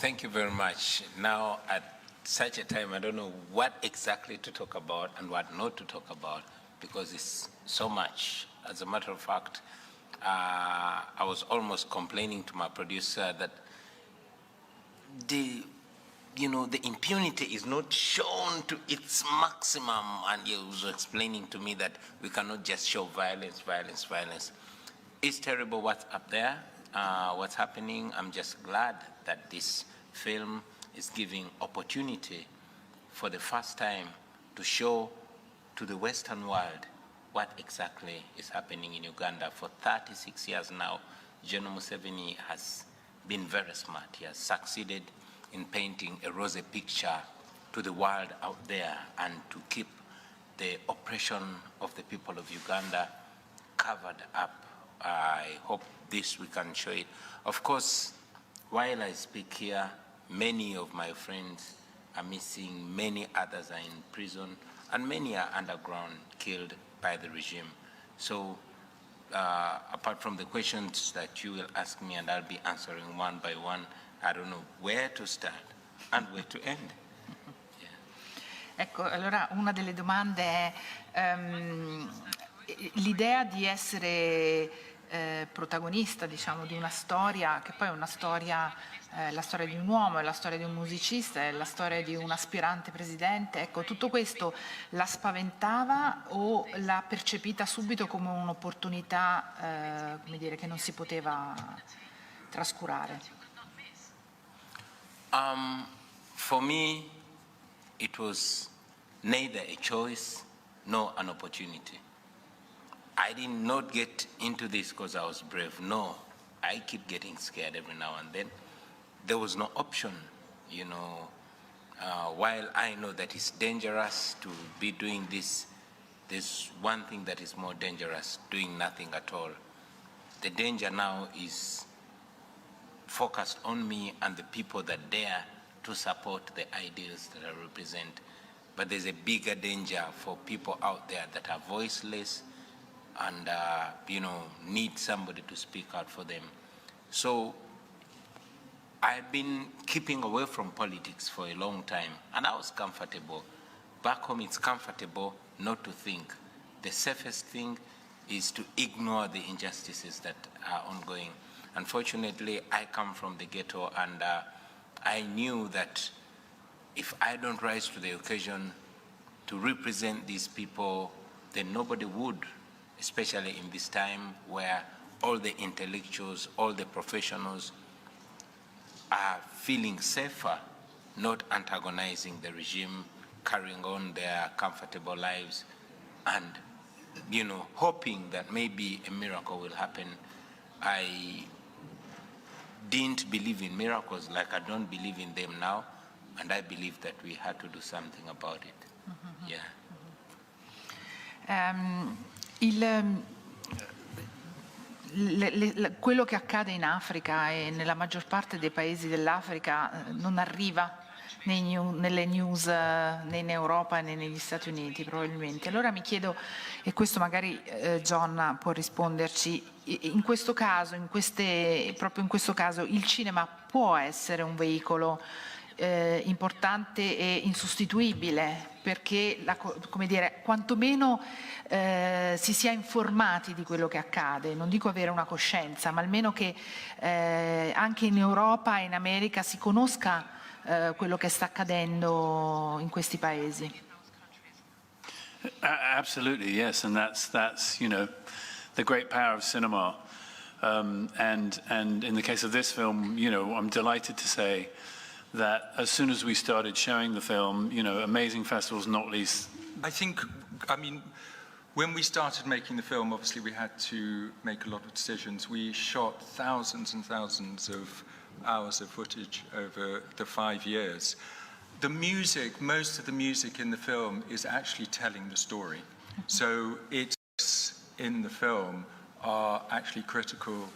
Thank you very much. Now, at such a time, I don't know what exactly to talk about and what not to talk about because it's so much. As a matter of fact, I was almost complaining to my producer that the impunity is not shown to its maximum, and he was explaining to me that we cannot just show violence. It's terrible what's up there, what's happening. I'm just glad that this film is giving opportunity for the first time to show to the Western world what exactly is happening in Uganda. For 36 years now, General Museveni has been very smart. He has succeeded in painting a rosy picture to the world out there and to keep the oppression of the people of Uganda covered up. I hope we can show it. Of course, while I speak here, many of my friends are missing, many others are in prison, and many are underground, killed by the regime. So apart from the questions that you will ask me and I'll be answering one by one, I don't know where to start and where to end. Ecco, allora una delle domande è l'idea di essere protagonista, diciamo, di una storia che poi è una storia, la storia di un uomo, è la storia di un musicista, è la storia di un aspirante presidente. Ecco, tutto questo la spaventava o l'ha percepita subito come un'opportunità, come dire, che non si poteva trascurare? For me, it was neither a choice nor an opportunity. I did not get into this because I was brave. No, I keep getting scared every now and then. There was no option, you know. While I know that it's dangerous to be doing this, there's one thing that is more dangerous, doing nothing at all. The danger now is focused on me and the people that dare to support the ideals that I represent. But there's a bigger danger for people out there that are voiceless and need somebody to speak out for them. So I've been keeping away from politics for a long time, and I was comfortable. Back home it's comfortable not to think. The safest thing is to ignore the injustices that are ongoing. Unfortunately, I come from the ghetto, and I knew that if I don't rise to the occasion to represent these people, then nobody would, especially in this time where all the intellectuals, all the professionals are feeling safer, not antagonizing the regime, carrying on their comfortable lives, and hoping that maybe a miracle will happen. I didn't believe in miracles like I don't believe in them now, and I believe that we had to do something about it. Mm-hmm. Yeah. Quello che accade in Africa e nella maggior parte dei paesi dell'Africa non arriva nelle news né in Europa né negli Stati Uniti probabilmente. Allora mi chiedo, e questo magari John può risponderci, in questo caso, proprio in questo caso il cinema può essere un veicolo importante e insostituibile perché, come dire, quantomeno si sia informati di quello che accade, non dico avere una coscienza, ma almeno che anche in Europa e in America si conosca quello che sta accadendo in questi paesi. Absolutely, yes, and that's the great power of cinema. And in the case of this film, I'm delighted to say that as soon as we started showing the film, amazing festivals, not least. I mean, when we started making the film, obviously we had to make a lot of decisions. We shot thousands and thousands of hours of footage over the 5 years. The music, most of the music in the film is actually telling the story. So it's in the film are actually critical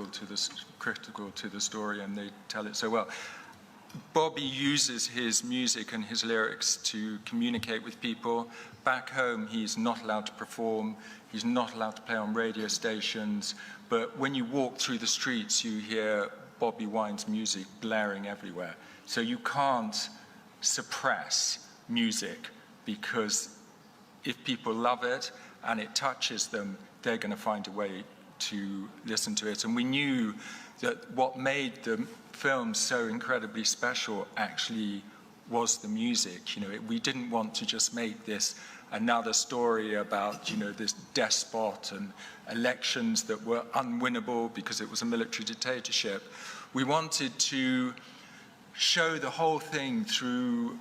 to the story, and they tell it so well. Bobby uses his music and his lyrics to communicate with people. Back home, he's not allowed to perform, he's not allowed to play on radio stations, but when you walk through the streets, you hear Bobiwine's music blaring everywhere. So you can't suppress music, because if people love it and it touches them, they're going to find a way to listen to it. And we knew that what made the film so incredibly special actually was the music. You know, we didn't want to just make this another story about, you know, this despot and elections that were unwinnable because it was a military dictatorship. We wanted to show the whole thing through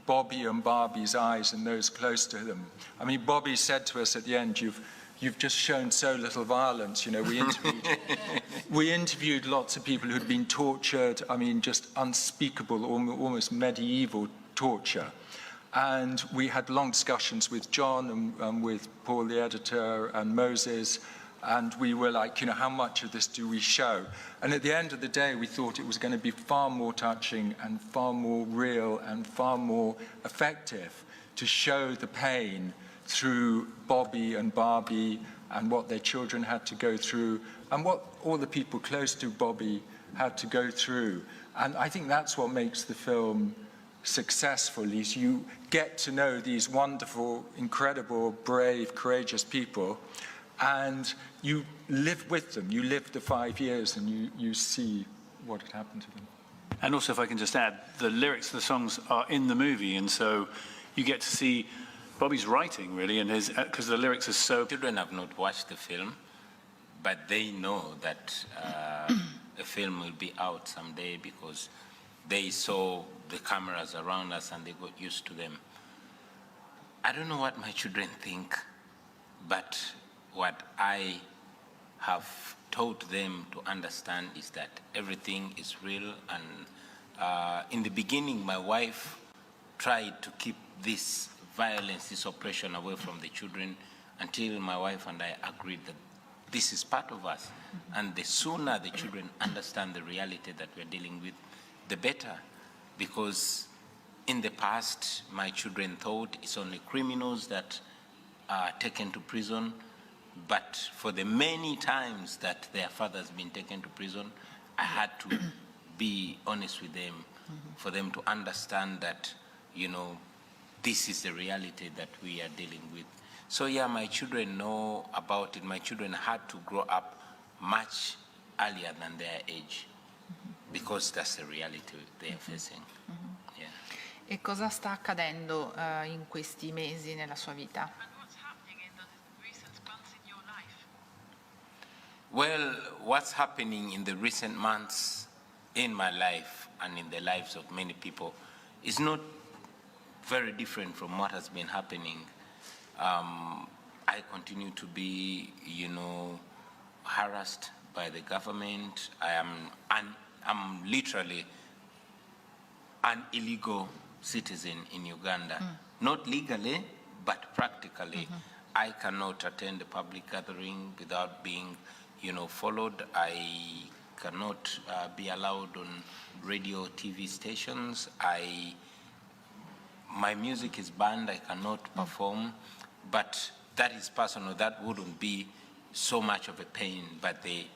Bobby and Barbie's eyes and those close to them. I mean, Bobby said to us at the end, you've just shown so little violence. You know, we interviewed lots of people who'd been tortured. I mean, just unspeakable, almost medieval torture. And we had long discussions with John and with Paul, the editor, and Moses. And we were like, you know, how much of this do we show? And at the end of the day, we thought it was going to be far more touching and far more real and far more effective to show the pain through Bobby and Barbie and what their children had to go through and what all the people close to Bobby had to go through. And I think that's what makes the film successful, is you get to know these wonderful, incredible, brave, courageous people, and you live with them. You live the 5 years and you see what had happened to them. And also, if I can just add, the lyrics of the songs are in the movie, and so you get to see Bobby's writing, really, and his, because the lyrics are so... Children have not watched the film, but they know that a film will be out someday because they saw the cameras around us and they got used to them. I don't know what my children think, but what I have taught them to understand is that everything is real. And in the beginning, my wife tried to keep this violence, this oppression away from the children, until my wife and I agreed that this is part of us. And the sooner the children understand the reality that we're dealing with, the better. Because in the past, my children thought it's only criminals that are taken to prison. But for the many times that their father's been taken to prison, I had to be honest with them, for them to understand that, you know, this is the reality that we are dealing with. So yeah, my children know about it. My children had to grow up much earlier than their age, because that's the reality they are facing. Yeah. E cosa sta accadendo in questi mesi nella sua vita? Well, what's happening in the recent months in my life and in the lives of many people is not very different from what has been happening. I continue to be, you know, harassed by the government. I'm literally an illegal citizen in Uganda. Not legally, but practically. I cannot attend a public gathering without being, you know, followed. I cannot be allowed on radio, TV stations. My music is banned. I cannot perform. But that is personal. That wouldn't be so much of a pain. But the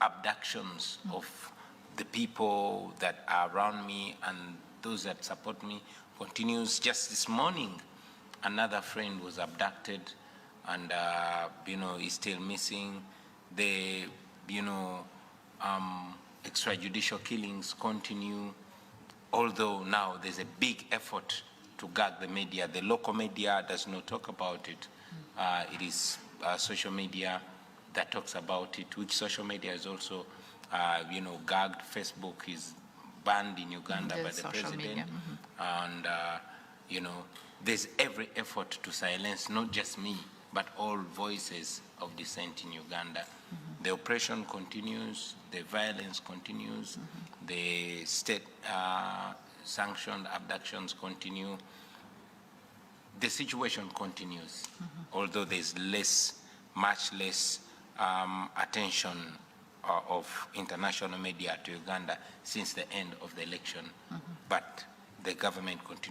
abductions of the people that are around me and those that support me continues. Just this morning, another friend was abducted and, you know, is still missing. The, you know, extrajudicial killings continue, although now there's a big effort to gag the media. The local media does not talk about it. It is social media that talks about it, which social media is also, you know, gagged. Facebook is banned in Uganda by the president. And, you know, there's every effort to silence not just me, but all voices of dissent in Uganda. The oppression continues, the violence continues, the state-sanctioned abductions continue. The situation continues, although there's much less attention of international media to Uganda since the end of the election. But the government continues